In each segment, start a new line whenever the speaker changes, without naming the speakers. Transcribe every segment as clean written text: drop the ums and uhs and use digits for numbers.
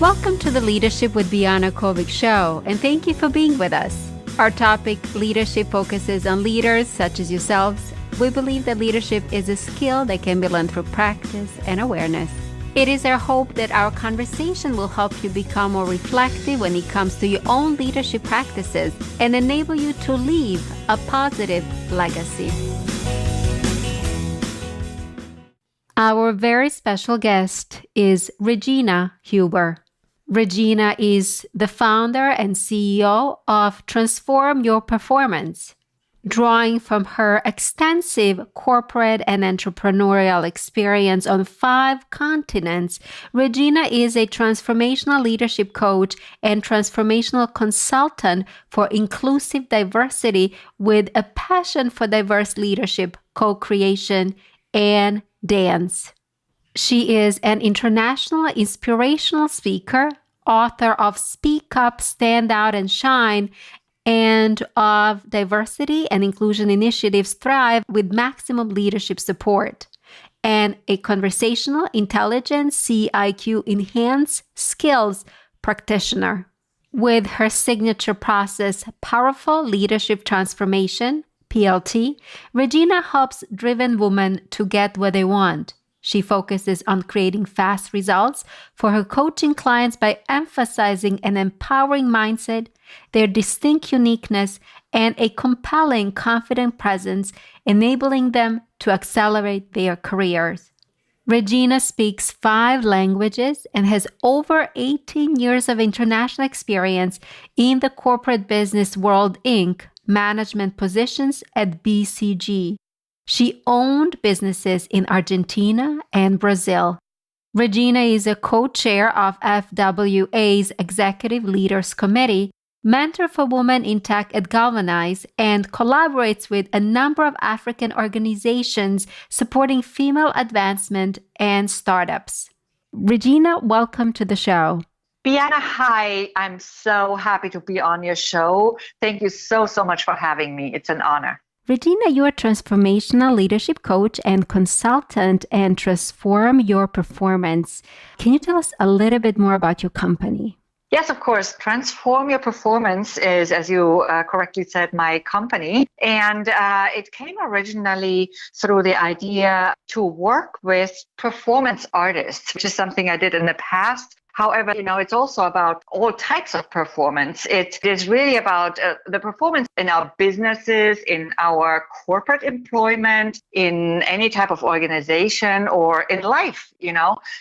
Welcome to the Leadership with Biana Kovic Show, and thank you for being with us. Our topic, leadership, focuses on leaders such as yourselves. We believe that leadership is a skill that can be learned through practice and awareness. It is our hope that our conversation will help you become more reflective when it comes to your own leadership practices and enable you to leave a positive legacy. Our very special guest is Regina Huber. Regina is the founder and CEO of Transform Your Performance. Drawing from her extensive corporate and entrepreneurial experience on 5 continents, Regina is a transformational leadership coach and transformational consultant for inclusive diversity with a passion for diverse leadership, co-creation, and dance. She is an international inspirational speaker, author of Speak Up, Stand Out, and Shine, and of Diversity and Inclusion Initiatives Thrive with Maximum Leadership Support, and a Conversational Intelligence CIQ Enhanced Skills practitioner. With her signature process, Powerful Leadership Transformation, PLT, Regina helps driven women to get what they want. She focuses on creating fast results for her coaching clients by emphasizing an empowering mindset, their distinct uniqueness, and a compelling, confident presence, enabling them to accelerate their careers. Regina speaks 5 languages and has over 18 years of international experience in the corporate business world Inc. management positions at BCG. She owned businesses in Argentina and Brazil. Regina is a co-chair of FWA's Executive Leaders Committee, mentor for women in tech at Galvanize, and collaborates with a number of African organizations supporting female advancement and startups. Regina, welcome to the show.
Biana, hi. I'm so happy to be on your show. Thank you so much for having me. It's an honor.
Regina, you're a transformational leadership coach and consultant and Transform Your Performance. Can you tell us a little bit more about your company?
Yes, of course. Transform Your Performance is, as you correctly said, my company. And it came originally through the idea to work with performance artists, which is something I did in the past. However, it's also about all types of performance. It is really about the performance in our businesses, in our corporate employment, in any type of organization or in life,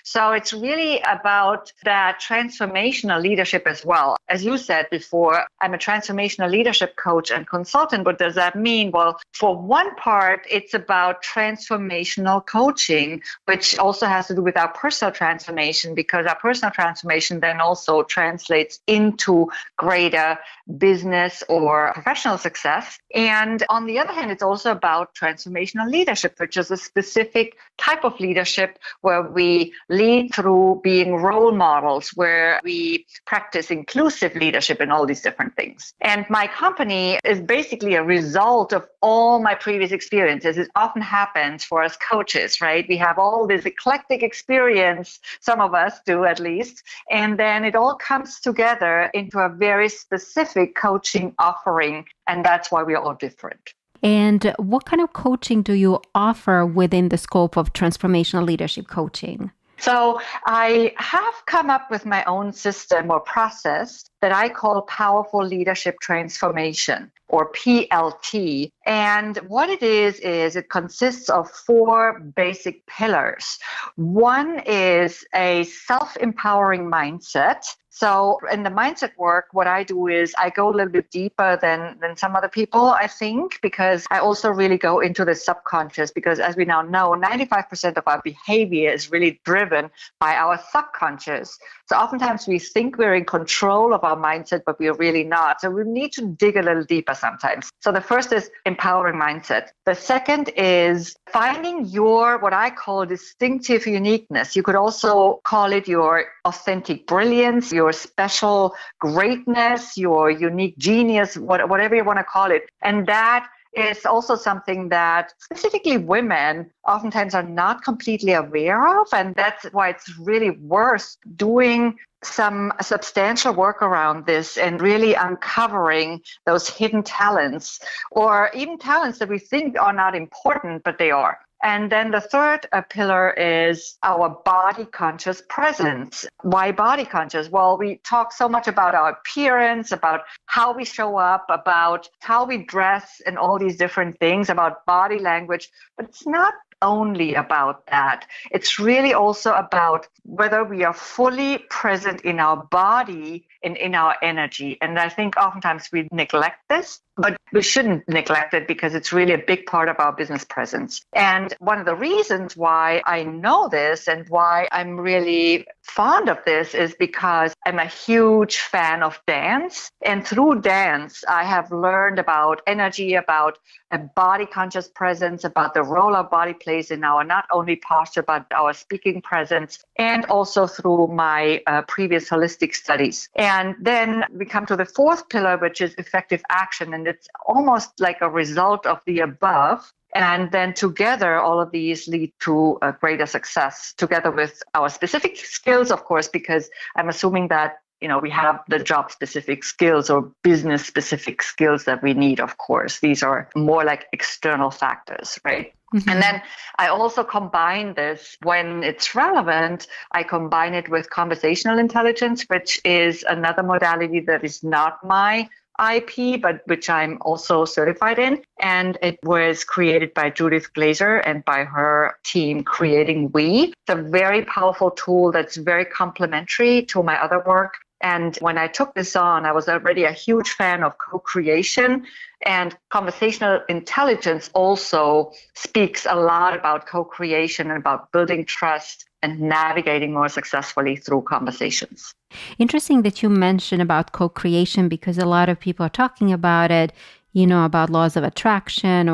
So it's really about that transformational leadership as well. As you said before, I'm a transformational leadership coach and consultant. What does that mean? Well, for one part, it's about transformational coaching, which also has to do with our personal transformation, because our personal transformation then also translates into greater business or professional success. And on the other hand, it's also about transformational leadership, which is a specific type of leadership where we lead through being role models, where we practice inclusive leadership and all these different things. And my company is basically a result of all my previous experiences. It often happens for us coaches, right? We have all this eclectic experience, some of us do at least, and then it all comes together into a very specific coaching offering, and that's why we are all different.
And what kind of coaching do you offer within the scope of transformational leadership coaching?
So I have come up with my own system or process that I call Powerful Leadership Transformation, or PLT. And what it is it consists of 4 basic pillars. One is a self-empowering mindset. So in the mindset work, what I do is I go a little bit deeper than some other people, I think, because I also really go into the subconscious, because as we now know, 95% of our behavior is really driven by our subconscious. So oftentimes we think we're in control of our mindset, but we're really not. So we need to dig a little deeper sometimes. So the first is empowering mindset. The second is finding your, what I call distinctive uniqueness. You could also call it your authentic brilliance, your special greatness, your unique genius, whatever you want to call it. And that is also something that specifically women oftentimes are not completely aware of. And that's why it's really worth doing some substantial work around this and really uncovering those hidden talents or even talents that we think are not important, but they are. And then the third pillar is our body conscious presence. Why body conscious? Well, we talk so much about our appearance, about how we show up, about how we dress, and all these different things, about body language. But it's not only about that. It's really also about whether we are fully present in our body and in our energy. And I think oftentimes we neglect this, but we shouldn't neglect it because it's really a big part of our business presence. And one of the reasons why I know this and why I'm really fond of this is because I'm a huge fan of dance. And through dance, I have learned about energy, about a body conscious presence, about the role our body plays in our not only posture, but our speaking presence, and also through my previous holistic studies. And then we come to the fourth pillar, which is effective action. And it's almost like a result of the above. And then together, all of these lead to a greater success, together with our specific skills, of course, because I'm assuming that we have the job specific skills or business specific skills that we need, of course. These are more like external factors, right? Mm-hmm. And then I also combine this when it's relevant. I combine it with conversational intelligence, which is another modality that is not my IP, but which I'm also certified in. And it was created by Judith Glazer and by her team Creating We. It's a very powerful tool that's very complementary to my other work. And when I took this on, I was already a huge fan of co-creation. And conversational intelligence also speaks a lot about co-creation and about building trust and navigating more successfully through conversations.
Interesting that you mentioned about co-creation because a lot of people are talking about it, about laws of attraction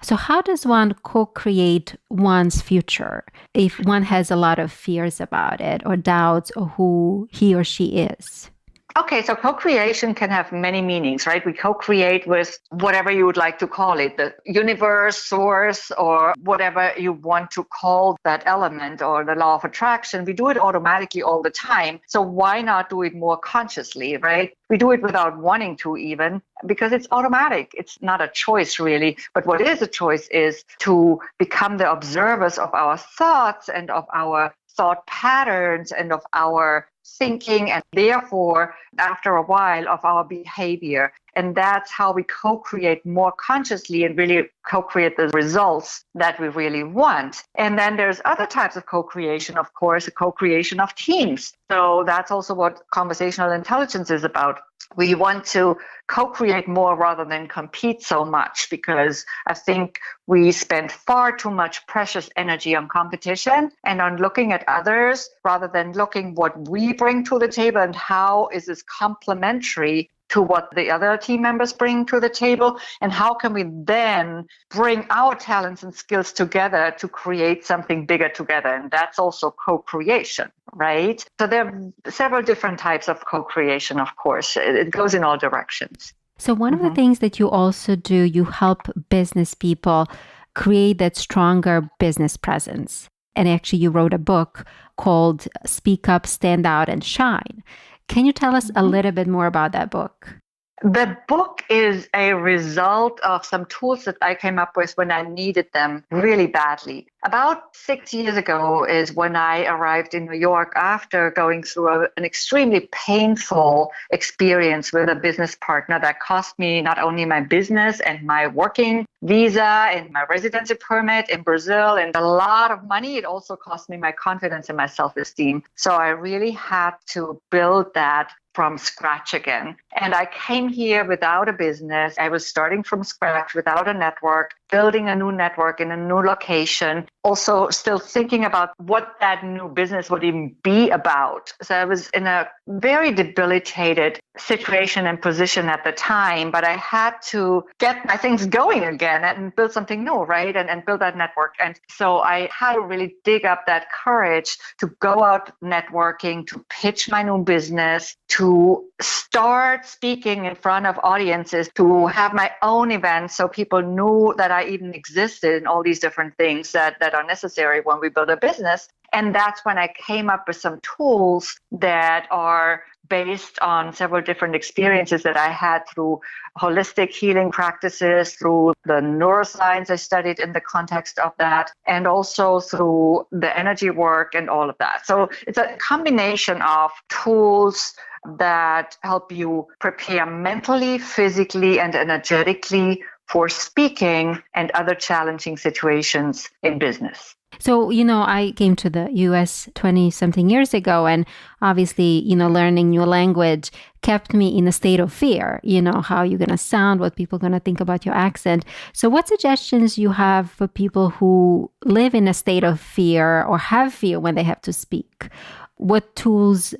so how does one co-create one's future if one has a lot of fears about it or doubts or who he or she is?
Okay, so co-creation can have many meanings, right? We co-create with whatever you would like to call it, the universe, source, or whatever you want to call that element or the law of attraction. We do it automatically all the time. So why not do it more consciously, right? We do it without wanting to even, because it's automatic. It's not a choice really. But what is a choice is to become the observers of our thoughts and of our thought patterns and of our thinking, and therefore, after a while, of our behavior. And that's how we co-create more consciously and really co-create the results that we really want. And then there's other types of co-creation, of course, a co-creation of teams. So that's also what conversational intelligence is about. We want to co-create more rather than compete so much, because I think we spend far too much precious energy on competition and on looking at others rather than looking what we bring to the table and how is this complementary to what the other team members bring to the table, and how can we then bring our talents and skills together to create something bigger together. And that's also co-creation, right? So there are several different types of co-creation, of course. It goes in all directions.
So one of the things that you also do, you help business people create that stronger business presence. And actually you wrote a book called Speak Up, Stand Out, and Shine. Can you tell us a little bit more about that book?
The book is a result of some tools that I came up with when I needed them really badly. About 6 years ago is when I arrived in New York after going through an extremely painful experience with a business partner that cost me not only my business and my working visa and my residency permit in Brazil and a lot of money. It also cost me my confidence and my self-esteem. So I really had to build that from scratch again. And I came here without a business. I was starting from scratch without a network, building a new network in a new location, also still thinking about what that new business would even be about. So I was in a very debilitated situation and position at the time, but I had to get my things going again and build something new, right? And build that network. And so I had to really dig up that courage to go out networking, to pitch my new business, to start speaking in front of audiences, to have my own events so people knew that I even existed in all these different things that are necessary when we build a business. And that's when I came up with some tools that are based on several different experiences that I had through holistic healing practices, through the neuroscience I studied in the context of that, and also through the energy work and all of that. So it's a combination of tools that help you prepare mentally, physically, and energetically for speaking and other challenging situations in business.
So, I came to the US 20 something years ago, and obviously, learning new language kept me in a state of fear, how you're going to sound, what people are going to think about your accent. So what suggestions you have for people who live in a state of fear or have fear when they have to speak? What tools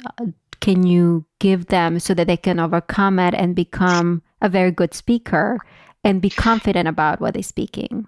can you give them so that they can overcome it and become a very good speaker and be confident about what they're speaking?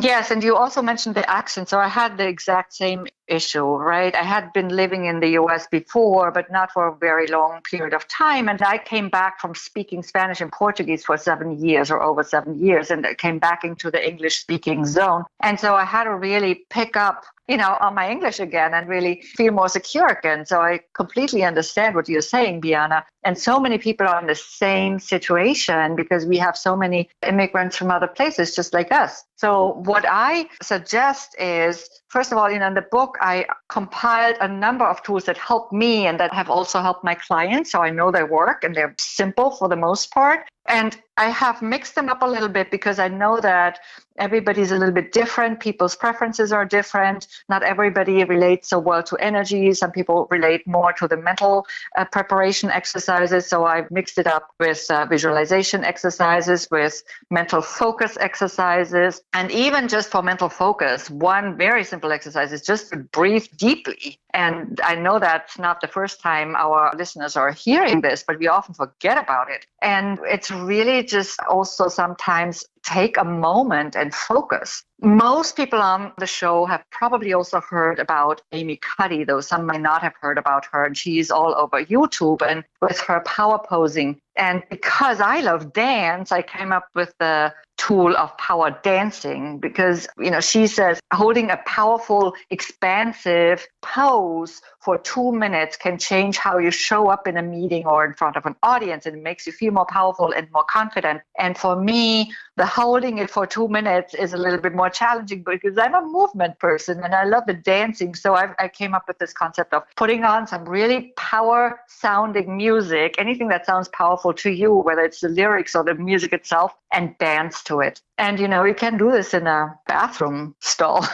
Yes, and you also mentioned the accent. So I had the exact same issue, right? I had been living in the US before, but not for a very long period of time. And I came back from speaking Spanish and Portuguese for 7 years or over 7 years, and I came back into the English speaking zone. And so I had to really pick up on my English again and really feel more secure again. So I completely understand what you're saying, Biana. And so many people are in the same situation because we have so many immigrants from other places just like us. So what I suggest is, first of all, in the book, I compiled a number of tools that help me and that have also helped my clients. So I know they work and they're simple for the most part. And I have mixed them up a little bit because I know that everybody's a little bit different. People's preferences are different. Not everybody relates so well to energy. Some people relate more to the mental preparation exercises. So I've mixed it up with visualization exercises, with mental focus exercises. And even just for mental focus, one very simple exercise is just to breathe deeply. And I know that's not the first time our listeners are hearing this, but we often forget about it. And it's really just also sometimes take a moment and focus. Most people on the show have probably also heard about Amy Cuddy, though some might not have heard about her. And she's all over YouTube and with her power posing. And because I love dance, I came up with the tool of power dancing because, she says holding a powerful, expansive pose for 2 minutes can change how you show up in a meeting or in front of an audience, and it makes you feel more powerful and more confident. And for me, the holding it for 2 minutes is a little bit more challenging because I'm a movement person and I love the dancing. So I came up with this concept of putting on some really power sounding music, anything that sounds powerful to you, whether it's the lyrics or the music itself, and dance to it. And, you can do this in a bathroom stall,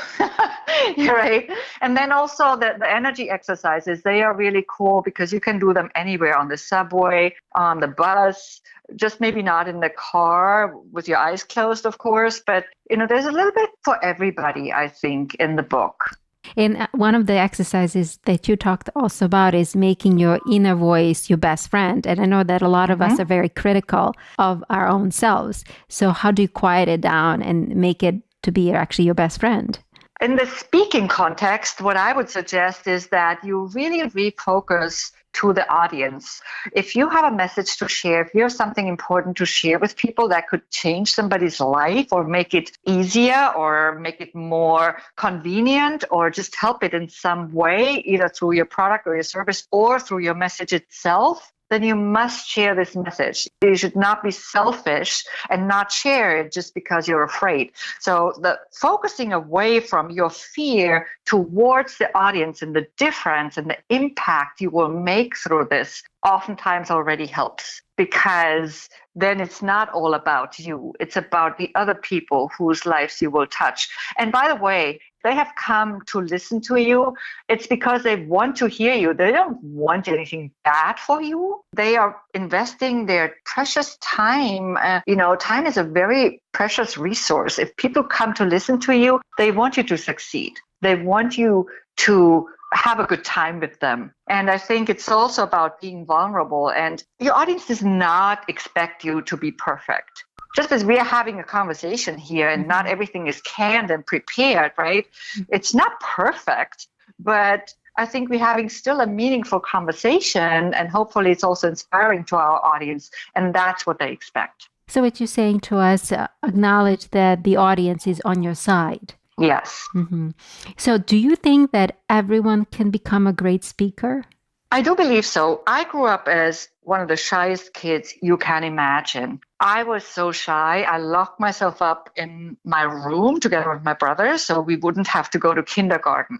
right? And then also the energy exercises, they are really cool because you can do them anywhere, on the subway, on the bus, just maybe not in the car with your eyes closed, of course. But, there's a little bit for everybody, I think, in the book.
And one of the exercises that you talked also about is making your inner voice your best friend. And I know that a lot of us are very critical of our own selves. So how do you quiet it down and make it to be actually your best friend?
In the speaking context, what I would suggest is that you really refocus to the audience. If you have a message to share, if you have something important to share with people that could change somebody's life or make it easier or make it more convenient or just help it in some way, either through your product or your service or through your message itself, then you must share this message. You should not be selfish and not share it just because you're afraid. So the focusing away from your fear towards the audience and the difference and the impact you will make through this oftentimes already helps, because then it's not all about you. It's about the other people whose lives you will touch. And by the way, they have come to listen to you. It's because they want to hear you. They don't want anything bad for you. They are investing their precious time. Time is a very precious resource. If people come to listen to you, they want you to succeed. They want you to have a good time with them. And I think it's also about being vulnerable. And your audience does not expect you to be perfect. Just as we are having a conversation here and not everything is canned and prepared, right? It's not perfect, but I think we're having still a meaningful conversation, and hopefully it's also inspiring to our audience, and that's what they expect.
So what you're saying to us, acknowledge that the audience is on your side.
Yes.
Hmm. So do you think that everyone can become a great speaker?
I do believe so. I grew up as one of the shyest kids you can imagine. I was so shy. I locked myself up in my room together with my brother so we wouldn't have to go to kindergarten.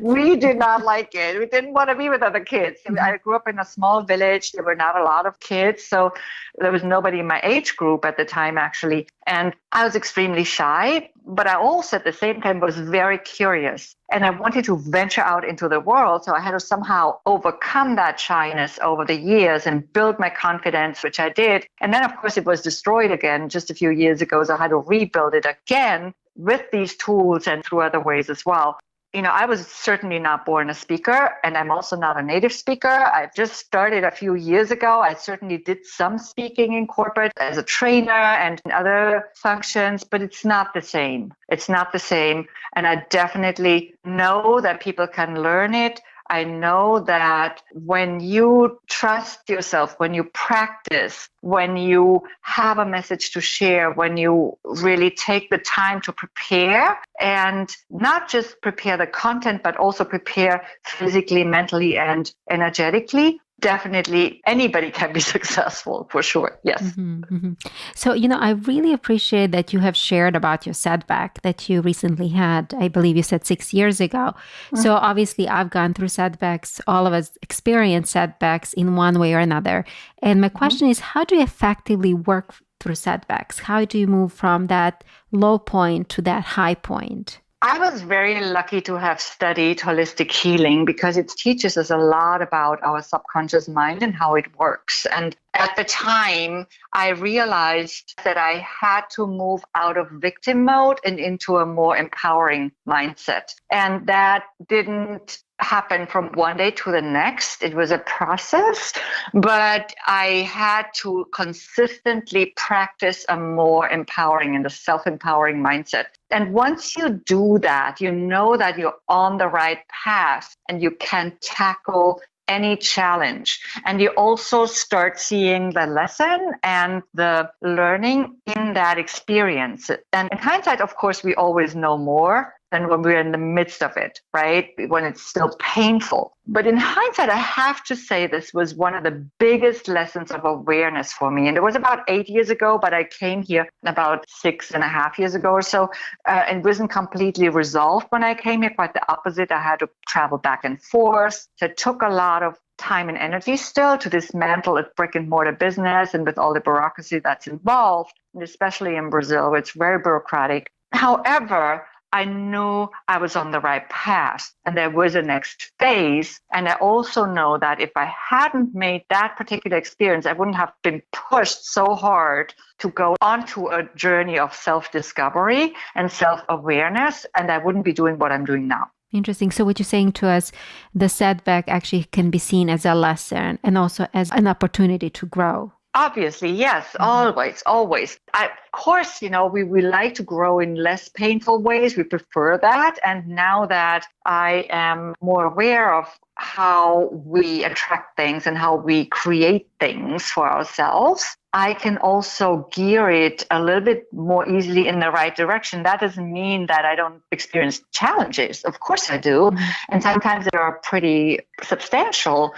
We did not like it. We didn't want to be with other kids.
Mhm.
I grew up in a small village. There were not a lot of kids. So there was nobody in my age group at the time, actually. And I was extremely shy, but I also at the same time was very curious. And I wanted to venture out into the world. So I had to somehow overcome that shyness over the years and build my confidence, which I did. And then, of course, it was destroyed again just a few years ago. So I had to rebuild it again with these tools and through other ways as well. I was certainly not born a speaker, and I'm also not a native speaker. I just started a few years ago. I certainly did some speaking in corporate as a trainer and in other functions, but it's not the same. It's not the same. And I definitely know that people can learn it. I know that when you trust yourself, when you practice, when you have a message to share, when you really take the time to prepare and not just prepare the content, but also prepare physically, mentally, and energetically, definitely anybody can be successful for sure. Yes.
Mhm, mhm. So, I really appreciate that you have shared about your setback that you recently had. I believe you said 6 years ago. So, obviously, I've gone through setbacks. All of us experience setbacks in one way or another. And my
Mhm.
question is, how do you effectively work through setbacks? How do you move from that low point to that high point?
I was very lucky to have studied holistic healing because it teaches us a lot about our subconscious mind and how it works. And at the time, I realized that I had to move out of victim mode and into a more empowering mindset. And that didn't happen from one day to the next. It was a process, but I had to consistently practice a more empowering and a self-empowering mindset. And once you do that, you know that you're on the right path and you can tackle any challenge. And you also start seeing the lesson and the learning in that experience. And in hindsight, of course, we always know more than when we're in the midst of it, right? When it's still painful. But in hindsight, I have to say this was one of the biggest lessons of awareness for me. And it was about 8 years ago, but I came here about 6.5 years ago or so. And wasn't completely resolved when I came here, quite the opposite. I had to travel back and forth. So it took a lot of time and energy still to dismantle a brick and mortar business and with all the bureaucracy that's involved, and especially in Brazil, it's very bureaucratic. However, I knew I was on the right path and there was a next phase. And I also know that if I hadn't made that particular experience, I wouldn't have been pushed so hard to go onto a journey of self-discovery and self-awareness. And I wouldn't be doing what I'm doing now.
Interesting. So, what you're saying to us, the setback actually can be seen as a lesson and also as an opportunity to grow.
Obviously, yes, always, always. Of course, we like to grow in less painful ways. We prefer that. And now that I am more aware of how we attract things and how we create things for ourselves, I can also gear it a little bit more easily in the right direction. That doesn't mean that I don't experience challenges. Of course I do. And sometimes they are pretty substantial.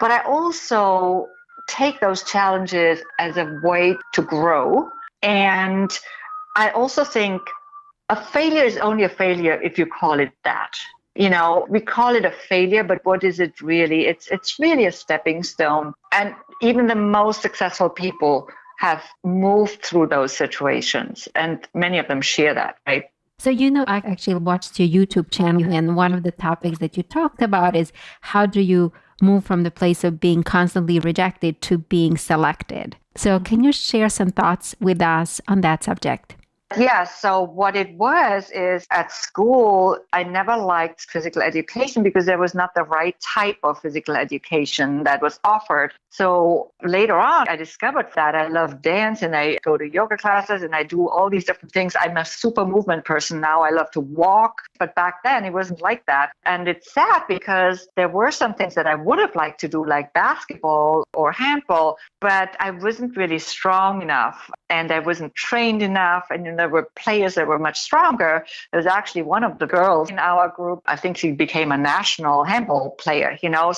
But I also take those challenges as a way to grow. And I also think a failure is only a failure if you call it that. We call it a failure, but what is it really? It's really a stepping stone. And even the most successful people have moved through those situations. And many of them share that, right?
So, I actually watched your YouTube channel, and one of the topics that you talked about is how do you move from the place of being constantly rejected to being selected. So, can you share some thoughts with us on that subject?
Yeah, so what it was is at school, I never liked physical education because there was not the right type of physical education that was offered. So later on, I discovered that I love dance and I go to yoga classes and I do all these different things. I'm a super movement person now. I love to walk, but back then it wasn't like that. And it's sad because there were some things that I would have liked to do, like basketball or handball, but I wasn't really strong enough. and I wasn't trained enough. And then there were players that were much stronger. There's actually one of the girls in our group, I think she became a national handball player,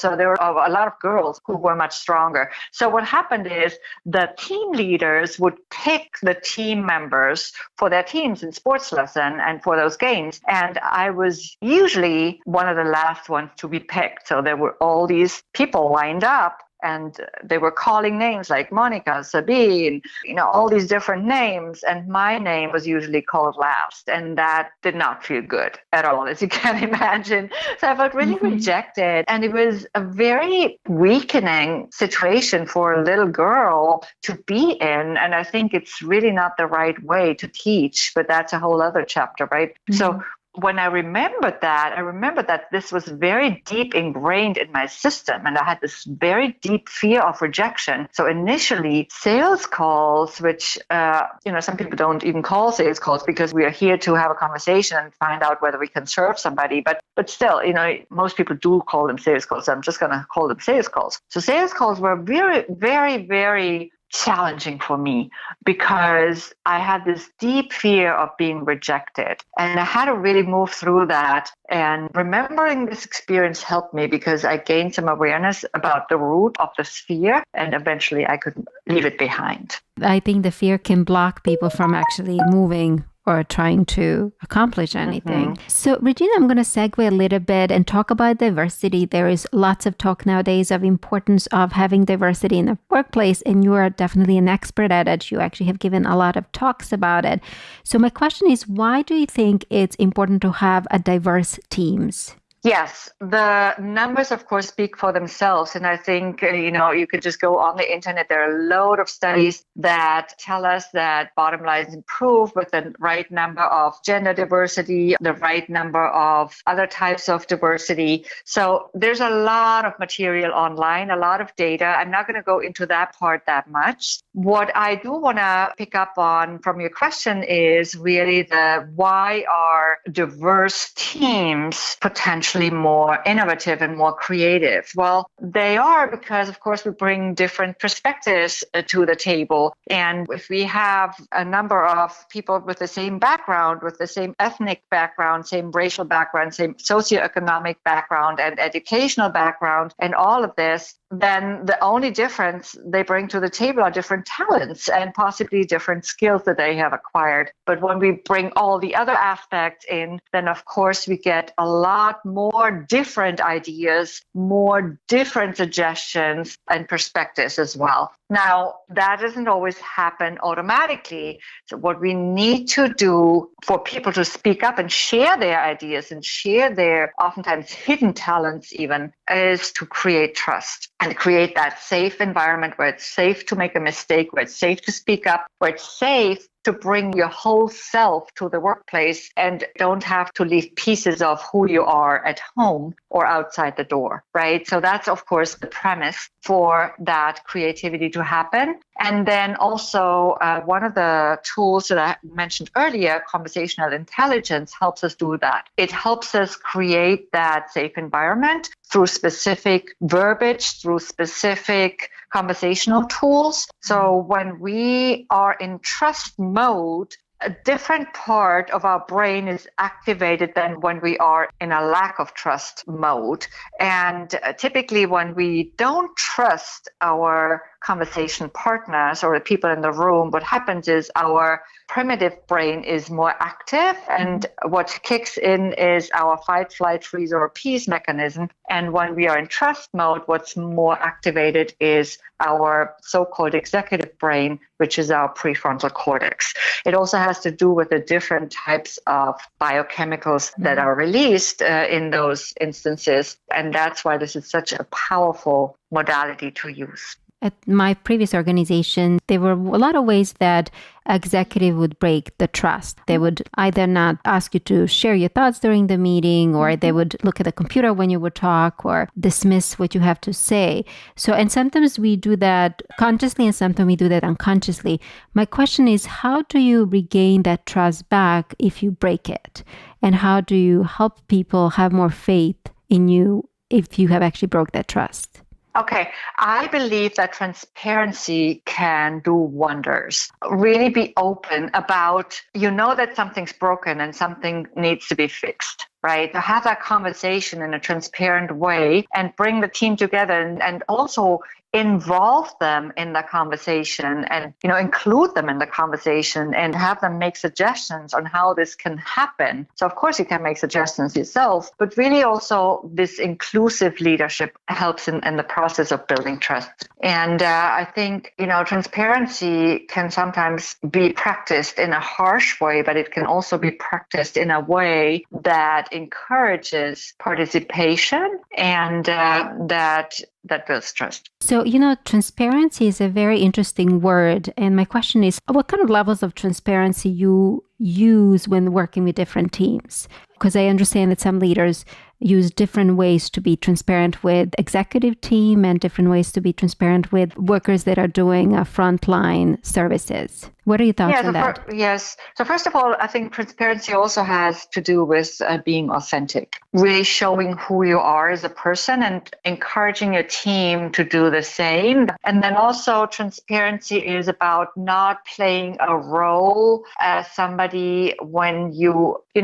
so there were a lot of girls who were much stronger. So what happened is the team leaders would pick the team members for their teams in sports lesson and for those games. And I was usually one of the last ones to be picked. So there were all these people lined up, and they were calling names like Monica, Sabine, all these different names. And my name was usually called last. And that did not feel good at all, as you can imagine. So I felt really rejected. And it was a very weakening situation for a little girl to be in. And I think it's really not the right way to teach, but that's a whole other chapter, right? So when I remembered that this was very deep ingrained in my system, and I had this very deep fear of rejection. So initially, sales calls, which, some people don't even call sales calls because we are here to have a conversation and find out whether we can serve somebody. But still, most people do call them sales calls. So I'm just going to call them sales calls. So sales calls were very, very, very challenging for me because I had this deep fear of being rejected, and I had to really move through that. And remembering this experience helped me because I gained some awareness about the root of this fear, and eventually I could leave it behind.
I think the fear can block people from actually moving or trying to accomplish anything. So Regina, I'm going to segue a little bit and talk about diversity. There is lots of talk nowadays of importance of having diversity in the workplace, and you are definitely an expert at it. You actually have given a lot of talks about it. So my question is, why do you think it's important to have a diverse teams?
Yes, the numbers, of course, speak for themselves. And I think, you could just go on the internet. There are a load of studies that tell us that bottom lines improve with the right number of gender diversity, the right number of other types of diversity. So there's a lot of material online, a lot of data. I'm not going to go into that part that much. What I do want to pick up on from your question is really the why are diverse teams potentially more innovative and more creative? Well, they are because, of course, we bring different perspectives to the table. And if we have a number of people with the same background, with the same ethnic background, same racial background, same socioeconomic background and educational background, and all of this, then the only difference they bring to the table are different talents and possibly different skills that they have acquired. But when we bring all the other aspects in, then of course we get a lot more different ideas, more different suggestions and perspectives as well. Now, that doesn't always happen automatically. So what we need to do for people to speak up and share their ideas and share their oftentimes hidden talents even is to create trust and create that safe environment where it's safe to make a mistake, where it's safe to speak up, where it's safe to bring your whole self to the workplace and don't have to leave pieces of who you are at home or outside the door, right? So that's, of course, the premise for that creativity to happen. And then also one of the tools that I mentioned earlier, conversational intelligence, helps us do that. It helps us create that safe environment through specific verbiage, through specific conversational tools. So when we are in trust mode, a different part of our brain is activated than when we are in a lack of trust mode. And typically when we don't trust our conversation partners or the people in the room, what happens is our primitive brain is more active, and what kicks in is our fight, flight, freeze, or peace mechanism. And when we are in trust mode, what's more activated is our so-called executive brain, which is our prefrontal cortex. It also has to do with the different types of biochemicals that are released in those instances. And that's why this is such a powerful modality to use.
At my previous organization, there were a lot of ways that executive would break the trust. They would either not ask you to share your thoughts during the meeting, or they would look at the computer when you would talk, or dismiss what you have to say. So, and sometimes we do that consciously and sometimes we do that unconsciously. My question is, how do you regain that trust back if you break it? And how do you help people have more faith in you if you have actually broke that trust?
Okay, I believe that transparency can do wonders. Really be open about, that something's broken and something needs to be fixed, right? To have that conversation in a transparent way and bring the team together and also involve them in the conversation and include them in the conversation and have them make suggestions on how this can happen. So of course you can make suggestions yourself, but really also this inclusive leadership helps in the process of building trust. And I think transparency can sometimes be practiced in a harsh way, but it can also be practiced in a way that encourages participation and that builds trust.
So, transparency is a very interesting word. And my question is, what kind of levels of transparency you use when working with different teams? Because I understand that some leaders use different ways to be transparent with executive team and different ways to be transparent with workers that are doing frontline services. What are your thoughts on that?
Yes. So first of all, I think transparency also has to do with being authentic, really showing who you are as a person and encouraging your team to do the same. And then also transparency is about not playing a role as somebody when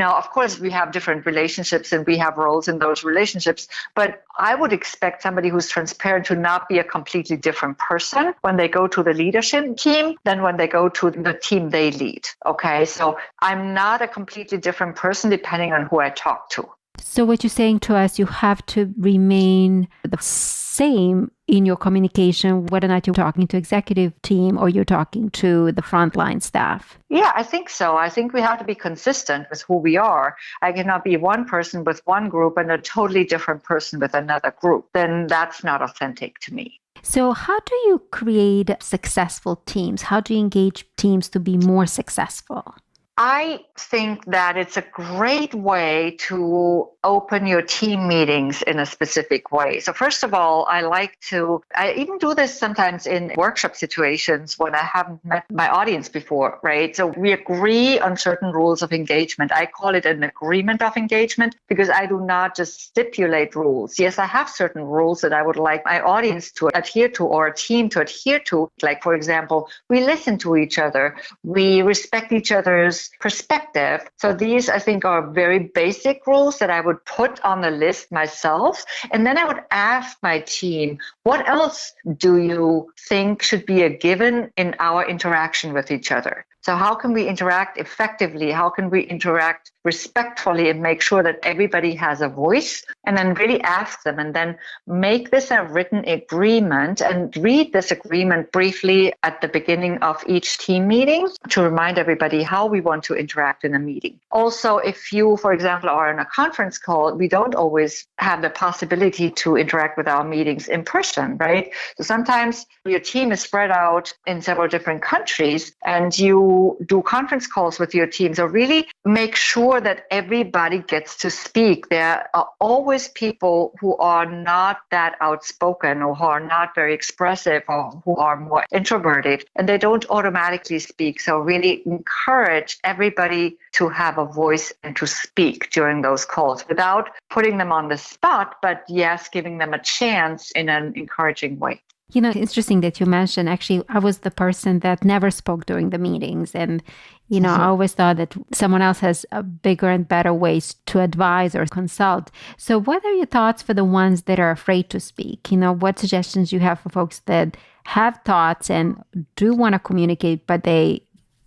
of course we have different relationships and we have roles in those relationships, but I would expect somebody who's transparent to not be a completely different person when they go to the leadership team than when they go to the team they lead. Okay, so I'm not a completely different person depending on who I talk to.
So what you're saying to us, you have to remain the same in your communication, whether or not you're talking to executive team or you're talking to the frontline staff.
Yeah, I think so. I think we have to be consistent with who we are. I cannot be one person with one group and a totally different person with another group. Then that's not authentic to me.
So how do you create successful teams? How do you engage teams to be more successful?
I think that it's a great way to open your team meetings in a specific way. So first of all, I even do this sometimes in workshop situations when I haven't met my audience before, right? So we agree on certain rules of engagement. I call it an agreement of engagement because I do not just stipulate rules. Yes, I have certain rules that I would like my audience to adhere to or a team to adhere to. Like, for example, we listen to each other. We respect each other's perspective. So these, I think, are very basic rules that I would put on the list myself. And then I would ask my team, what else do you think should be a given in our interaction with each other? So how can we interact effectively? How can we interact respectfully and make sure that everybody has a voice? And then really ask them and then make this a written agreement and read this agreement briefly at the beginning of each team meeting to remind everybody how we want to interact in a meeting. Also, if you, for example, are in a conference call, we don't always have the possibility to interact with our meetings in person, right? So sometimes your team is spread out in several different countries and you do conference calls with your team. So really make sure that everybody gets to speak. There are always people who are not that outspoken or who are not very expressive or who are more introverted, and they don't automatically speak. So really encourage everybody to have a voice and to speak during those calls without putting them on the spot, but yes, giving them a chance in an encouraging way.
It's interesting that you mentioned, actually, I was the person that never spoke during the meetings. And, I always thought that someone else has a bigger and better ways to advise or consult. So what are your thoughts for the ones that are afraid to speak? What suggestions you have for folks that have thoughts and do want to communicate, but they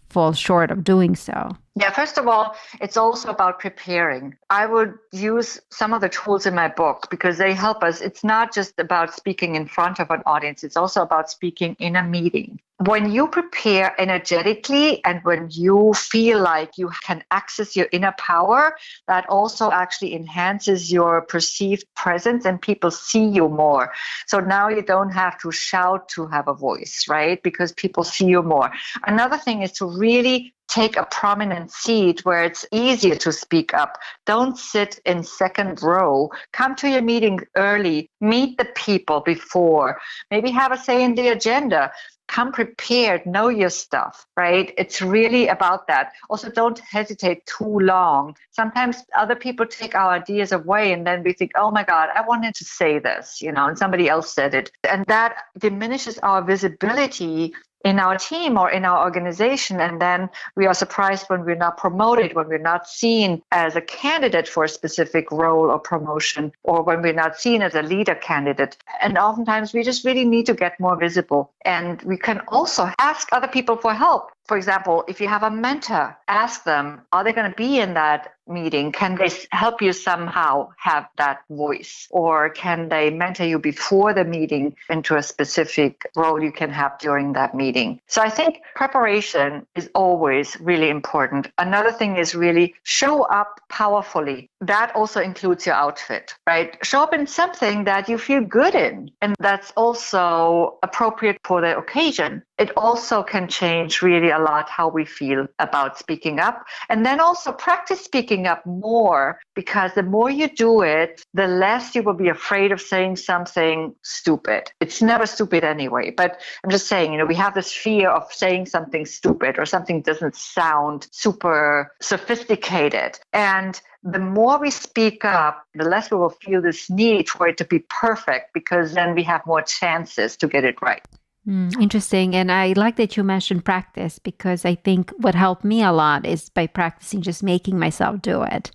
fall short of doing so?
Yeah, first of all, it's also about preparing. I would use some of the tools in my book because they help us. It's not just about speaking in front of an audience. It's also about speaking in a meeting. When you prepare energetically and when you feel like you can access your inner power, that also actually enhances your perceived presence and people see you more. So now you don't have to shout to have a voice, right? Because people see you more. Another thing is to really take a prominent seat where it's easier to speak up. Don't sit in second row. Come to your meeting early. Meet the people before. Maybe have a say in the agenda. come prepared, know your stuff, right? It's really about that. Also, don't hesitate too long. Sometimes other people take our ideas away and then we think, oh my God, I wanted to say this, and somebody else said it. And that diminishes our visibility in our team or in our organization. And then we are surprised when we're not promoted, when we're not seen as a candidate for a specific role or promotion, or when we're not seen as a leader candidate. And oftentimes we just really need to get more visible. And we can also ask other people for help. For example, if you have a mentor, ask them, are they going to be in that meeting? Can they help you somehow have that voice? Or can they mentor you before the meeting into a specific role you can have during that meeting? So I think preparation is always really important. Another thing is really show up powerfully. That also includes your outfit, right? Show up in something that you feel good in, and that's also appropriate for the occasion. It also can change really a lot how we feel about speaking up. And then also practice speaking up more, because the more you do it, the less you will be afraid of saying something stupid. It's never stupid anyway, but I'm just saying, we have this fear of saying something stupid or something doesn't sound super sophisticated. And the more we speak up, the less we will feel this need for it to be perfect, because then we have more chances to get it right.
Interesting. And I like that you mentioned practice, because I think what helped me a lot is by practicing just making myself do it,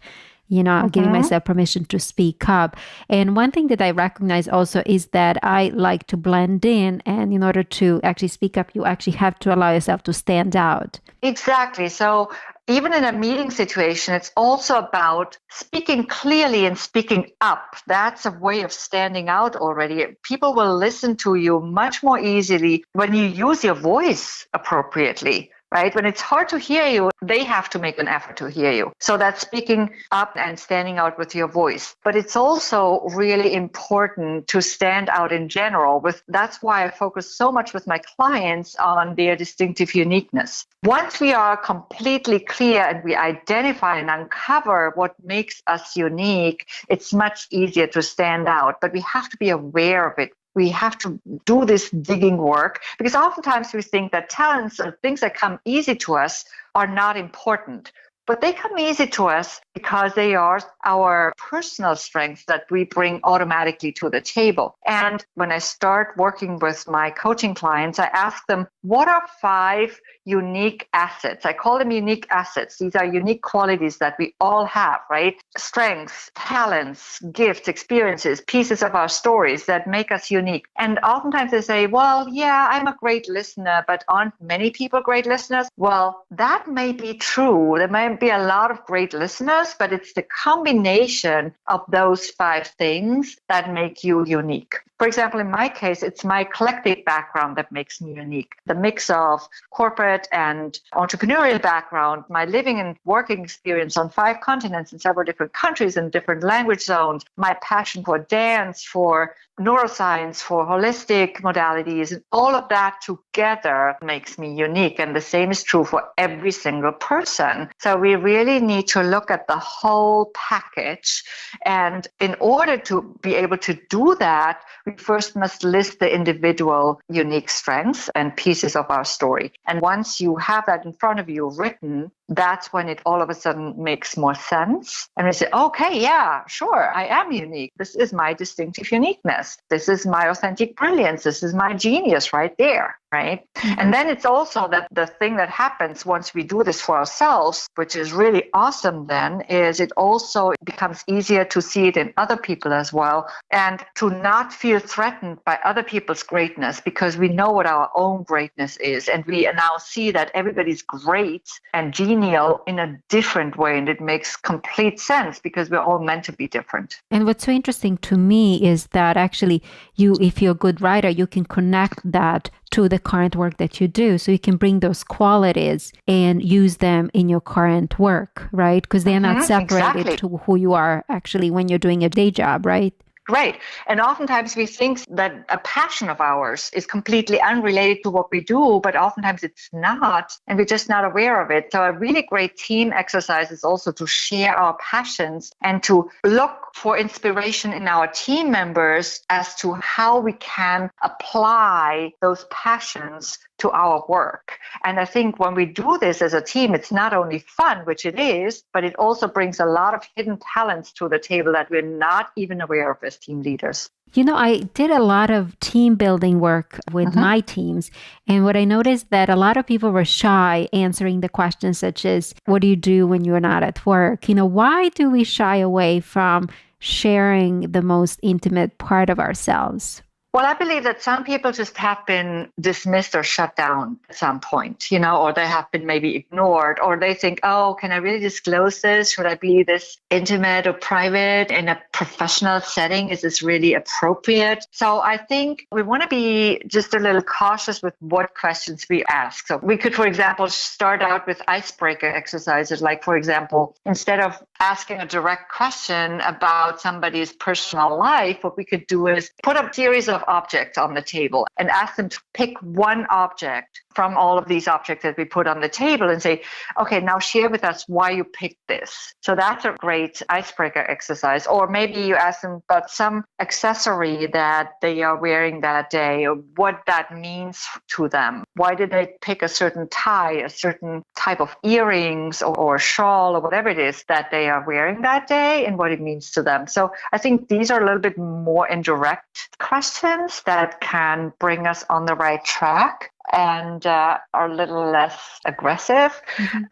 giving myself permission to speak up. And one thing that I recognize also is that I like to blend in. And in order to actually speak up, you actually have to allow yourself to stand out.
Exactly. So even in a meeting situation, it's also about speaking clearly and speaking up. That's a way of standing out already. People will listen to you much more easily when you use your voice appropriately. Right? When it's hard to hear you, they have to make an effort to hear you. So that's speaking up and standing out with your voice. But it's also really important to stand out in general. That's why I focus so much with my clients on their distinctive uniqueness. Once we are completely clear and we identify and uncover what makes us unique, it's much easier to stand out. But we have to be aware of it. We have to do this digging work, because oftentimes we think that talents or things that come easy to us are not important. But they come easy to us because they are our personal strengths that we bring automatically to the table. And when I start working with my coaching clients, I ask them, what are 5 unique assets? I call them unique assets. These are unique qualities that we all have, right? Strengths, talents, gifts, experiences, pieces of our stories that make us unique. And oftentimes they say, well, yeah, I'm a great listener, but aren't many people great listeners? Well, that may be true. There may be a lot of great listeners, but it's the combination of those 5 things that make you unique. For example, in my case, it's my eclectic background that makes me unique. The mix of corporate and entrepreneurial background, my living and working experience on 5 continents in several different countries and different language zones, my passion for dance, for neuroscience, for holistic modalities, and all of that together makes me unique. And the same is true for every single person. So we really need to look at the whole package. And in order to be able to do that, we first must list the individual unique strengths and pieces of our story. And once you have that in front of you written, that's when it all of a sudden makes more sense. And we say, okay, yeah, sure, I am unique. This is my distinctive uniqueness. This is my authentic brilliance. This is my genius right there, right? Mm-hmm. And then it's also that the thing that happens once we do this for ourselves, which is really awesome then, is it also becomes easier to see it in other people as well, and to not feel threatened by other people's greatness, because we know what our own greatness is. And we now see that everybody's great and genius in a different way, and it makes complete sense because we're all meant to be different.
And what's so interesting to me is that actually if you're a good writer, you can connect that to the current work that you do. So you can bring those qualities and use them in your current work, right? Because they're not separated to who you are actually when you're doing a day job, right?
Great. And oftentimes we think that a passion of ours is completely unrelated to what we do, but oftentimes it's not, and we're just not aware of it. So a really great team exercise is also to share our passions and to look for inspiration in our team members as to how we can apply those passions to our work. And I think when we do this as a team, it's not only fun, which it is, but it also brings a lot of hidden talents to the table that we're not even aware of as team leaders.
I did a lot of team building work with my teams. And what I noticed that a lot of people were shy answering the questions such as, what do you do when you're not at work? Why do we shy away from sharing the most intimate part of ourselves?
Well, I believe that some people just have been dismissed or shut down at some point, or they have been maybe ignored, or they think, oh, can I really disclose this? Should I be this intimate or private in a professional setting? Is this really appropriate? So I think we want to be just a little cautious with what questions we ask. So we could, for example, start out with icebreaker exercises. Like, for example, instead of asking a direct question about somebody's personal life, what we could do is put a series of objects on the table and ask them to pick one object from all of these objects that we put on the table and say, okay, now share with us why you picked this. So that's a great icebreaker exercise. Or maybe you ask them about some accessory that they are wearing that day, or what that means to them. Why did they pick a certain tie, a certain type of earrings or shawl or whatever it is that they are wearing that day, and what it means to them. So I think these are a little bit more indirect questions that can bring us on the right track and are a little less aggressive,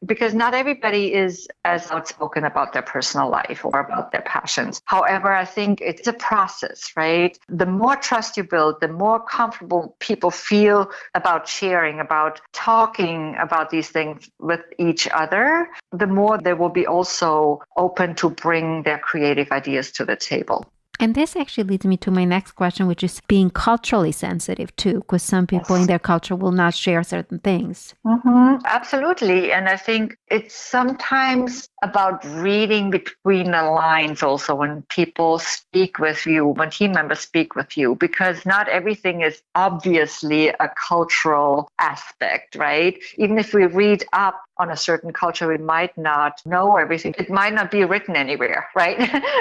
because not everybody is as outspoken about their personal life or about their passions. However, I think it's a process, right? The more trust you build, the more comfortable people feel about sharing, about talking about these things with each other, the more they will be also open to bring their creative ideas to the table.
And this actually leads me to my next question, which is being culturally sensitive too, because some people in their culture will not share certain things.
Absolutely. And I think it's sometimes about reading between the lines also when people speak with you, when team members speak with you, because not everything is obviously a cultural aspect, right? Even if we read up on a certain culture, we might not know everything. It might not be written anywhere, right?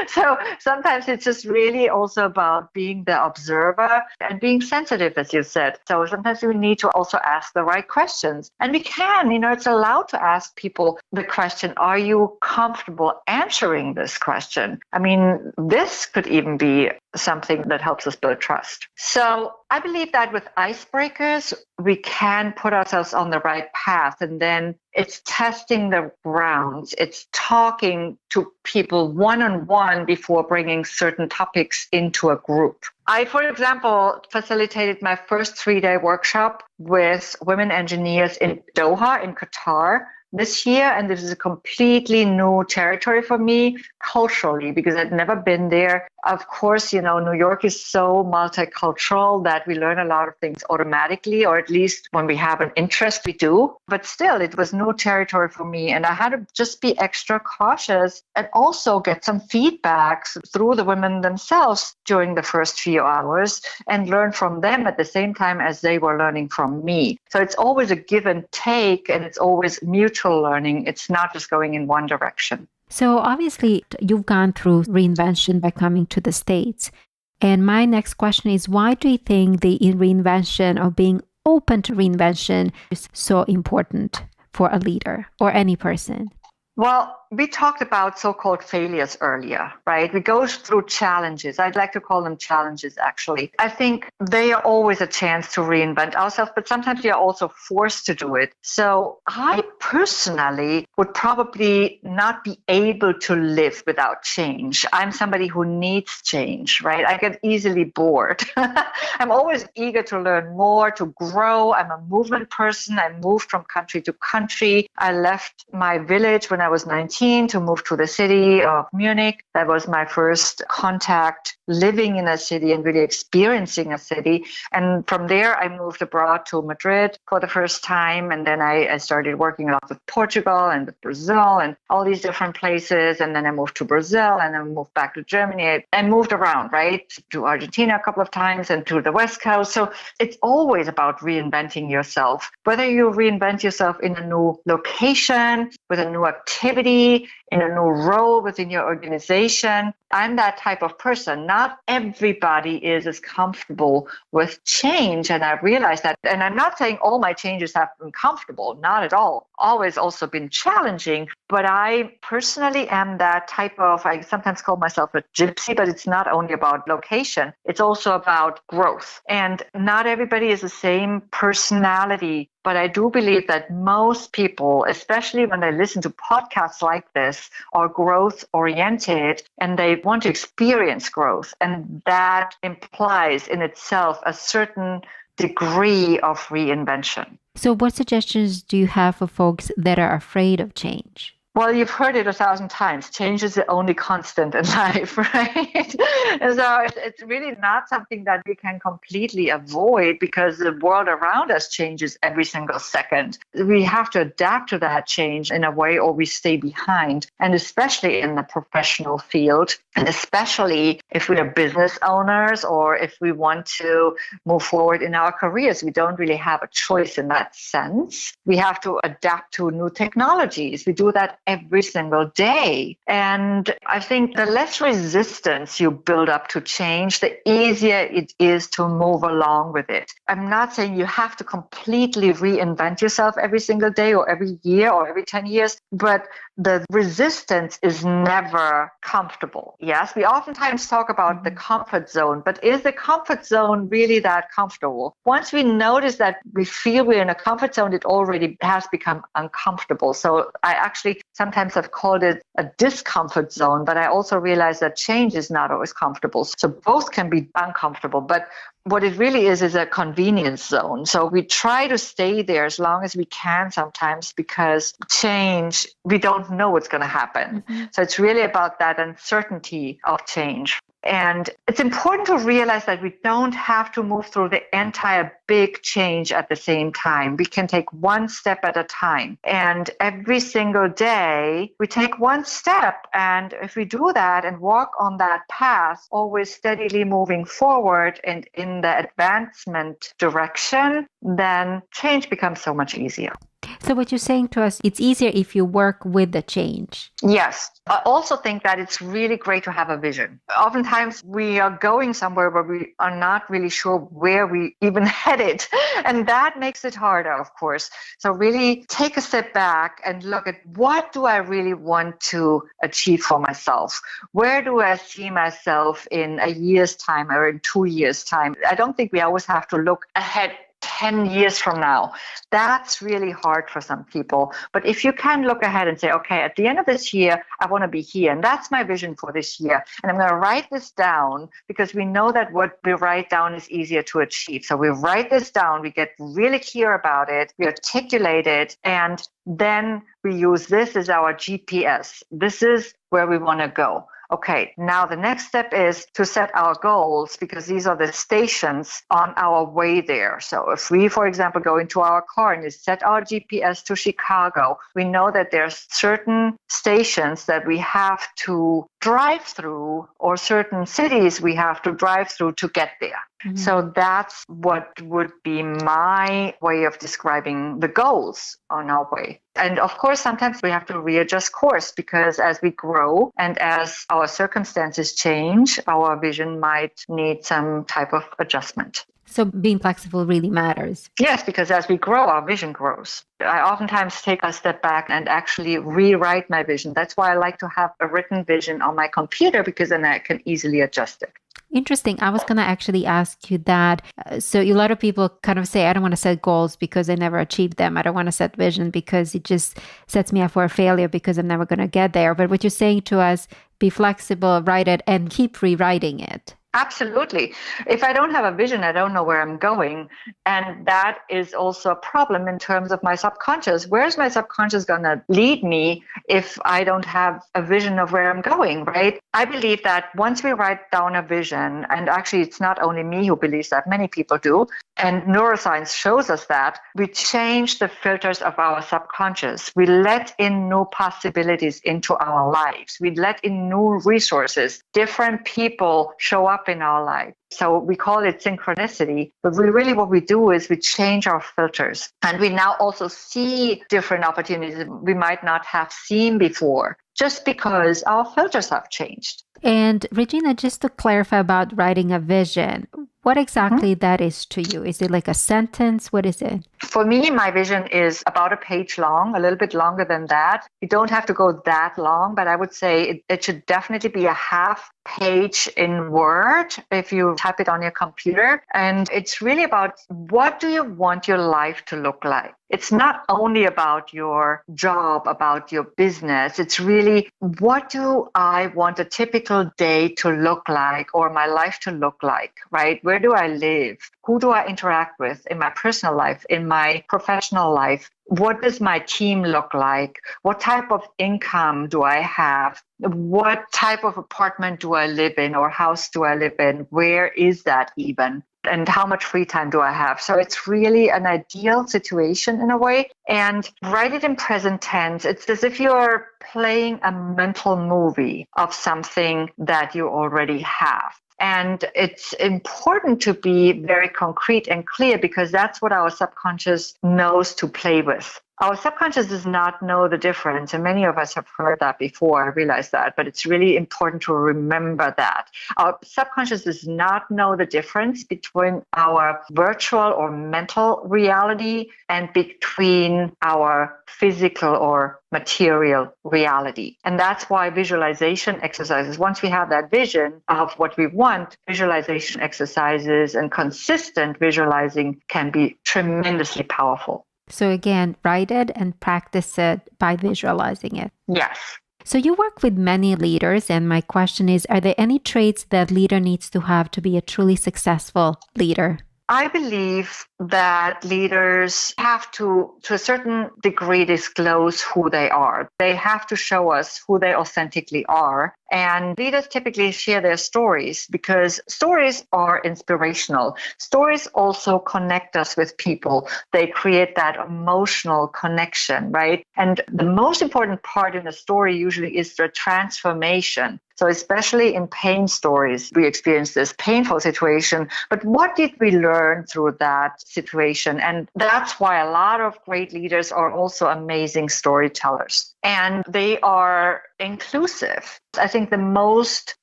So sometimes it's just really also about being the observer and being sensitive, as you said. So sometimes we need to also ask the right questions. And we can, it's allowed to ask people the question, are you comfortable answering this question? I mean, this could even be something that helps us build trust. So I believe that with icebreakers, we can put ourselves on the right path. And then it's testing the grounds. It's talking to people one-on-one before bringing certain topics into a group. I, for example, facilitated my first 3-day workshop with women engineers in Doha, in Qatar, this year, and this is a completely new territory for me culturally because I'd never been there. Of course, New York is so multicultural that we learn a lot of things automatically, or at least when we have an interest, we do. But still, it was new territory for me, and I had to just be extra cautious and also get some feedback through the women themselves during the first few hours and learn from them at the same time as they were learning from me. So it's always a give and take, and it's always mutual learning. It's not just going in one direction.
So obviously, you've gone through reinvention by coming to the States. And my next question is, why do you think the reinvention or being open to reinvention is so important for a leader or any person?
Well, we talked about so-called failures earlier, right? We go through challenges. I'd like to call them challenges, actually. I think they are always a chance to reinvent ourselves, but sometimes we are also forced to do it. So I personally would probably not be able to live without change. I'm somebody who needs change, right? I get easily bored. I'm always eager to learn more, to grow. I'm a movement person. I moved from country to country. I left my village when I was 19 to move to the city of Munich. That was my first contact living in a city and really experiencing a city. And from there, I moved abroad to Madrid for the first time. And then I started working a lot with Portugal and with Brazil and all these different places. And then I moved to Brazil and then moved back to Germany and moved around, right, to Argentina a couple of times and to the West Coast. So it's always about reinventing yourself, whether you reinvent yourself in a new location, with a new activity, in a new role within your organization. I'm that type of person. Not everybody is as comfortable with change. And I realized that. And I'm not saying all my changes have been comfortable, not at all. Always also been challenging. But I personally am that type of, I sometimes call myself a gypsy, but it's not only about location. It's also about growth. And not everybody is the same personality. But I do believe that most people, especially when they listen to podcasts like this, are growth oriented and they want to experience growth. And that implies in itself a certain degree of reinvention.
So what suggestions do you have for folks that are afraid of change?
Well, you've heard it 1,000 times. Change is the only constant in life, right? And so it's really not something that we can completely avoid because the world around us changes every single second. We have to adapt to that change in a way or we stay behind. And especially in the professional field, and especially if we are business owners or if we want to move forward in our careers, we don't really have a choice in that sense. We have to adapt to new technologies. We do that every single day. And I think the less resistance you build up to change, the easier it is to move along with it. I'm not saying you have to completely reinvent yourself every single day or every year or every 10 years, but the resistance is never comfortable. Yes, we oftentimes talk about the comfort zone, but is the comfort zone really that comfortable? Once we notice that we feel we're in a comfort zone, it already has become uncomfortable. So I actually sometimes have called it a discomfort zone, but I also realize that change is not always comfortable. So both can be uncomfortable, but what it really is a convenience zone. So we try to stay there as long as we can sometimes because change, we don't know what's going to happen. So it's really about that uncertainty of change. And it's important to realize that we don't have to move through the entire big change at the same time. We can take one step at a time. And every single day, we take one step. And if we do that and walk on that path, always steadily moving forward and in the advancement direction, then change becomes so much easier.
So what you're saying to us, it's easier if you work with the change.
Yes. I also think that it's really great to have a vision. Oftentimes we are going somewhere where we are not really sure where we even headed. And that makes it harder, of course. So really take a step back and look at what do I really want to achieve for myself? Where do I see myself in a year's time or in 2 years' time? I don't think we always have to look ahead 10 years from now. That's really hard for some people. But if you can look ahead and say, okay, at the end of this year, I want to be here. And that's my vision for this year. And I'm going to write this down because we know that what we write down is easier to achieve. So we write this down, we get really clear about it, we articulate it, and then we use this as our GPS. This is where we want to go. Okay, now the next step is to set our goals because these are the stations on our way there. So if we, for example, go into our car and set our GPS to Chicago, we know that there's certain stations that we have to drive through or certain cities we have to drive through to get there. So that's what would be my way of describing the goals on our way. And of course, sometimes we have to readjust course because as we grow and as our circumstances change, our vision might need some type of adjustment.
So being flexible really matters.
Yes, because as we grow, our vision grows. I oftentimes take a step back and actually rewrite my vision. That's why I like to have a written vision on my computer because then I can easily adjust it.
Interesting. I was going to actually ask you that. So a lot of people kind of say, I don't want to set goals because I never achieved them. I don't want to set vision because it just sets me up for a failure because I'm never going to get there. But what you're saying to us, be flexible, write it, and keep rewriting it.
Absolutely. If I don't have a vision, I don't know where I'm going. And that is also a problem in terms of my subconscious. Where's my subconscious going to lead me if I don't have a vision of where I'm going, right? I believe that once we write down a vision, and actually it's not only me who believes that, many people do, and neuroscience shows us that, we change the filters of our subconscious. We let in new possibilities into our lives. We let in new resources. Different people show up in our life. So we call it synchronicity, but what we do is we change our filters, and we now also see different opportunities we might not have seen before, just because our filters have changed.
And Regina, just to clarify about writing a vision, what exactly that is to you? Is it like a sentence? What is it?
For me, my vision is about a page long, a little bit longer than that. You don't have to go that long, but I would say it should definitely be a half page in Word if you type it on your computer. And it's really about, what do you want your life to look like? It's not only about your job, about your business. It's really, what do I want a typical day to look like, or my life to look like, right? Where do I live? Who do I interact with in my personal life, in my professional life? What does my team look like? What type of income do I have? What type of apartment do I live in, or house do I live in? Where is that even? And how much free time do I have? So it's really an ideal situation in a way. And write it in present tense. It's as if you're playing a mental movie of something that you already have. And it's important to be very concrete and clear, because that's what our subconscious knows to play with. Our subconscious does not know the difference, and many of us have heard that before. I realize that, but it's really important to remember that. Our subconscious does not know the difference between our virtual or mental reality and between our physical or material reality. And that's why visualization exercises, once we have that vision of what we want, visualization exercises and consistent visualizing can be tremendously powerful.
So again, write it and practice it by visualizing it.
Yes.
So you work with many leaders, and my question is, are there any traits that leader needs to have to be a truly successful leader?
I believe that leaders have to a certain degree, disclose who they are. They have to show us who they authentically are. And leaders typically share their stories, because stories are inspirational. Stories also connect us with people. They create that emotional connection, right? And the most important part in a story usually is the transformation. So especially in pain stories, we experience this painful situation, but what did we learn through that situation? And that's why a lot of great leaders are also amazing storytellers. And they are inclusive. I think the most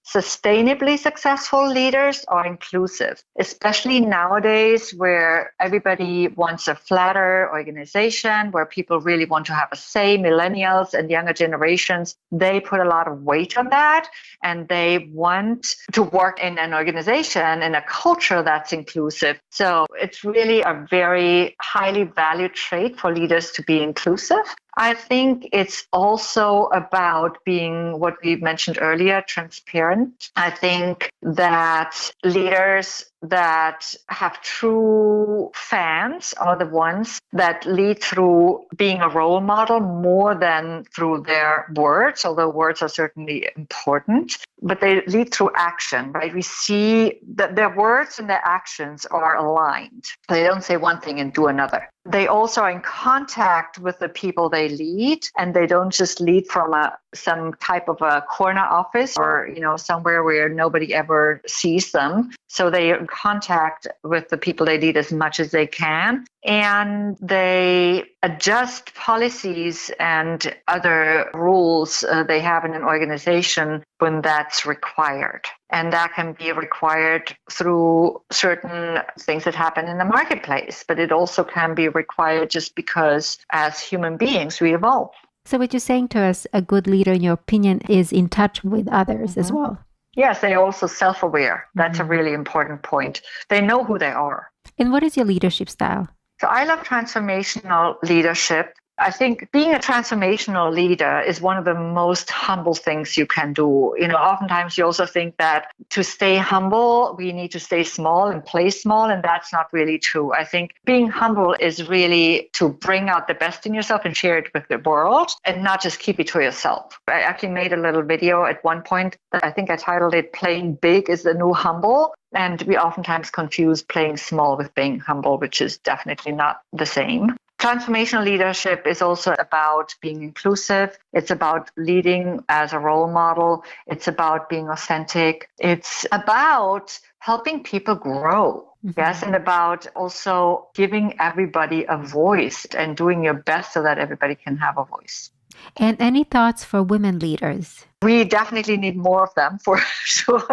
sustainably successful leaders are inclusive, especially nowadays where everybody wants a flatter organization, where people really want to have a say. Millennials and younger generations, they put a lot of weight on that, and they want to work in an organization, in a culture that's inclusive. So it's really a very highly valued trait for leaders to be inclusive. I think it's also about being, what we mentioned earlier, transparent. I think that leaders that have true fans are the ones that lead through being a role model more than through their words, although words are certainly important, but they lead through action, right? We see that their words and their actions are aligned. They don't say one thing and do another. They also are in contact with the people they lead, and they don't just lead from some type of a corner office or, somewhere where nobody ever sees them. So they are in contact with the people they lead as much as they can, and they adjust policies and other rules they have in an organization when that's required. And that can be required through certain things that happen in the marketplace, but it also can be required just because as human beings, we evolve.
So what you're saying to us, a good leader, in your opinion, is in touch with others as well.
Yes, they're also self-aware. That's a really important point. They know who they are.
And what is your leadership style?
So I love transformational leadership. I think being a transformational leader is one of the most humble things you can do. Oftentimes you also think that to stay humble, we need to stay small and play small, and that's not really true. I think being humble is really to bring out the best in yourself and share it with the world and not just keep it to yourself. I actually made a little video at one point. I think I titled it "Playing Big is the New Humble." And we oftentimes confuse playing small with being humble, which is definitely not the same. Transformational leadership is also about being inclusive. It's about leading as a role model. It's about being authentic. It's about helping people grow. Mm-hmm. Yes, and about also giving everybody a voice and doing your best so that everybody can have a voice.
And any thoughts for women leaders?
We definitely need more of them, for sure.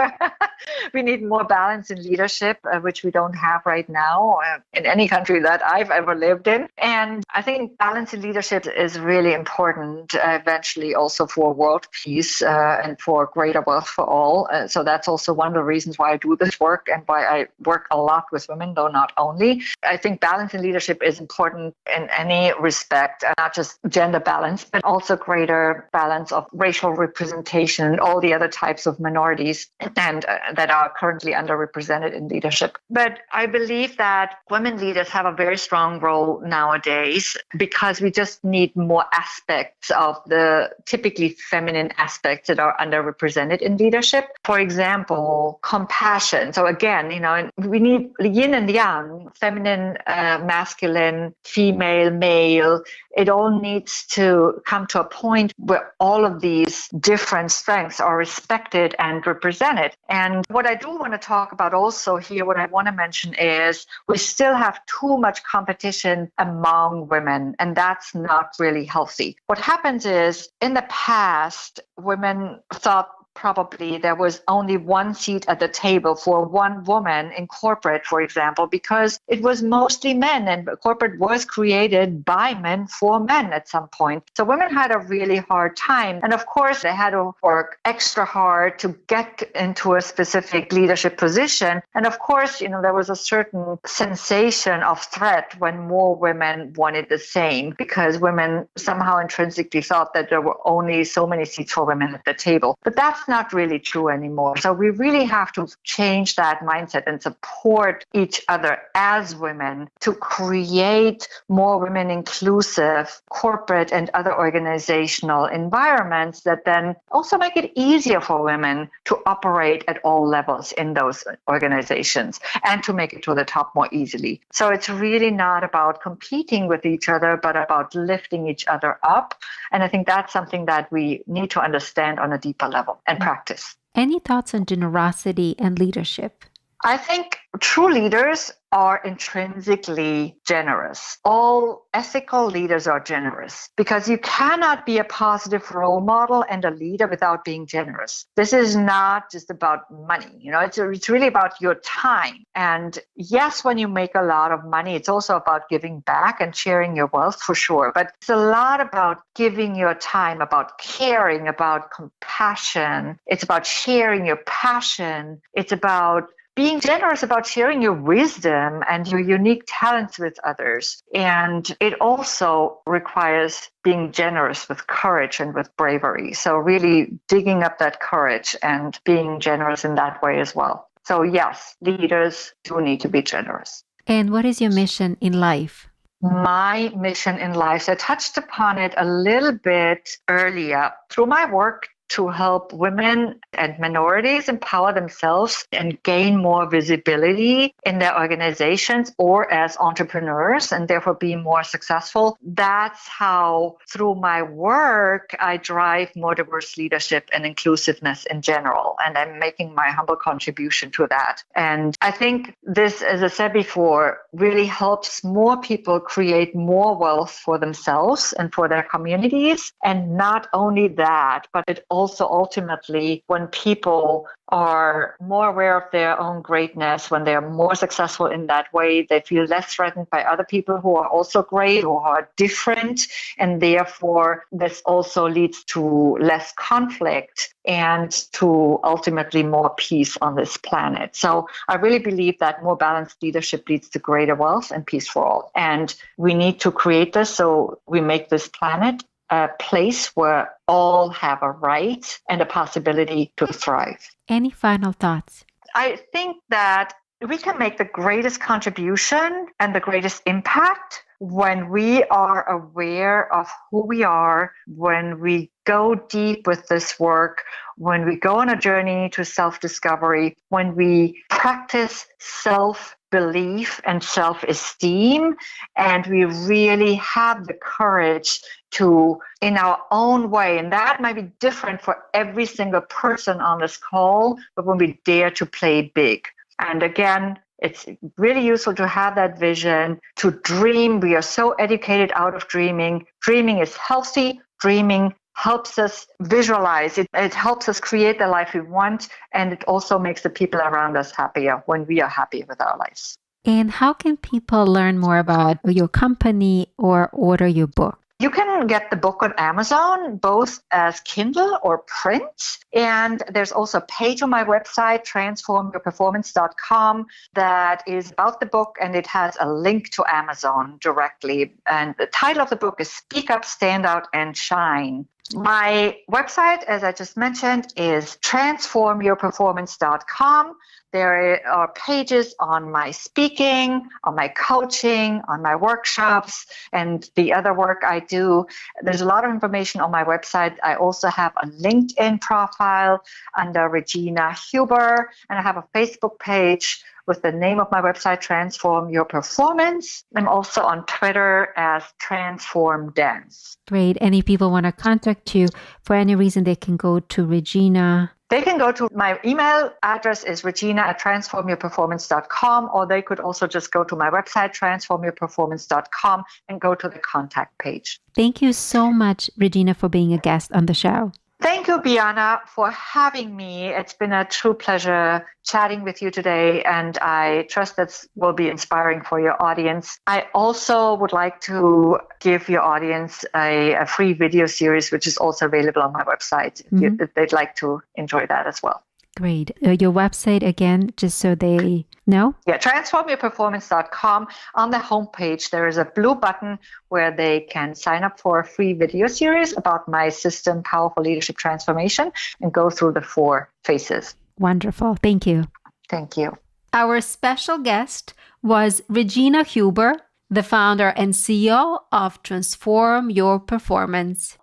We need more balance in leadership, which we don't have right now in any country that I've ever lived in. And I think balance in leadership is really important eventually also for world peace and for greater wealth for all. So that's also one of the reasons why I do this work and why I work a lot with women, though not only. I think balance in leadership is important in any respect, not just gender balance, but also greater balance of racial representation and all the other types of minorities and that are currently underrepresented in leadership. But I believe that women leaders have a very strong role nowadays because we just need more aspects of the typically feminine aspects that are underrepresented in leadership. For example, compassion. So again, we need yin and yang, feminine, masculine, female, male. It all needs to come to a point where all of these different strengths are respected and represented. And what I do want to talk about also here, what I want to mention is we still have too much competition among women, and that's not really healthy. What happens is in the past, women thought probably there was only one seat at the table for one woman in corporate, for example, because it was mostly men and corporate was created by men for men at some point. So women had a really hard time. And of course, they had to work extra hard to get into a specific leadership position. And of course, there was a certain sensation of threat when more women wanted the same because women somehow intrinsically thought that there were only so many seats for women at the table. But that's not really true anymore. So we really have to change that mindset and support each other as women to create more women inclusive corporate and other organizational environments that then also make it easier for women to operate at all levels in those organizations and to make it to the top more easily. So it's really not about competing with each other, but about lifting each other up. And I think that's something that we need to understand on a deeper level and practice.
Any thoughts on generosity and leadership?
I think true leaders are intrinsically generous. All ethical leaders are generous because you cannot be a positive role model and a leader without being generous. This is not just about money. It's really about your time. And yes, when you make a lot of money, it's also about giving back and sharing your wealth for sure. But it's a lot about giving your time, about caring, about compassion. It's about sharing your passion. It's about being generous, about sharing your wisdom and your unique talents with others. And it also requires being generous with courage and with bravery. So really digging up that courage and being generous in that way as well. So yes, leaders do need to be generous.
And what is your mission in life?
My mission in life, I touched upon it a little bit earlier through my work to help women and minorities empower themselves and gain more visibility in their organizations or as entrepreneurs and therefore be more successful. That's how, through my work, I drive more diverse leadership and inclusiveness in general. And I'm making my humble contribution to that. And I think this, as I said before, really helps more people create more wealth for themselves and for their communities. And not only that, but it also ultimately when people are more aware of their own greatness, when they're more successful in that way, they feel less threatened by other people who are also great or are different. And therefore, this also leads to less conflict and to ultimately more peace on this planet. So I really believe that more balanced leadership leads to greater wealth and peace for all. And we need to create this so we make this planet a place where all have a right and a possibility to thrive.
Any final thoughts?
I think that we can make the greatest contribution and the greatest impact when we are aware of who we are, when we go deep with this work, when we go on a journey to self-discovery, when we practice self-belief and self-esteem, and we really have the courage to, in our own way, and that might be different for every single person on this call, but when we dare to play big. And again, it's really useful to have that vision, to dream. We are so educated out of dreaming. Dreaming is healthy. Dreaming helps us visualize. It helps us create the life we want. And it also makes the people around us happier when we are happy with our lives.
And how can people learn more about your company or order your book?
You can get the book on Amazon, both as Kindle or print. And there's also a page on my website, transformyourperformance.com, that is about the book, and it has a link to Amazon directly. And the title of the book is Speak Up, Stand Out, and Shine. My website, as I just mentioned, is transformyourperformance.com. There are pages on my speaking, on my coaching, on my workshops, and the other work I do. There's a lot of information on my website. I also have a LinkedIn profile under Regina Huber, and I have a Facebook page with the name of my website, Transform Your Performance. I'm also on Twitter as Transform Dance.
Great. Any people want to contact you for any reason, they can go to Regina.
They can go to my email address is regina@transformyourperformance.com, or they could also just go to my website, transformyourperformance.com, and go to the contact page.
Thank you so much, Regina, for being a guest on the show.
Thank you, Biana, for having me. It's been a true pleasure chatting with you today, and I trust that will be inspiring for your audience. I also would like to give your audience a free video series, which is also available on my website, if they'd like to enjoy that as well.
Great. Your website again, just so they know?
Yeah, transformyourperformance.com. On the homepage, there is a blue button where they can sign up for a free video series about my system, Powerful Leadership Transformation, and go through the 4 phases.
Wonderful. Thank you.
Thank you.
Our special guest was Regina Huber, the founder and CEO of Transform Your Performance.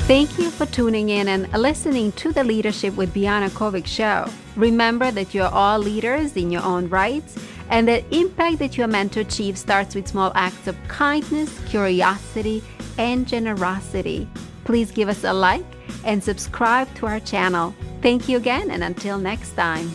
Thank you for tuning in and listening to the Leadership with Biana Kovic Show. Remember that you're all leaders in your own rights, and the impact that you're meant to achieve starts with small acts of kindness, curiosity, and generosity. Please give us a like and subscribe to our channel. Thank you again, and until next time.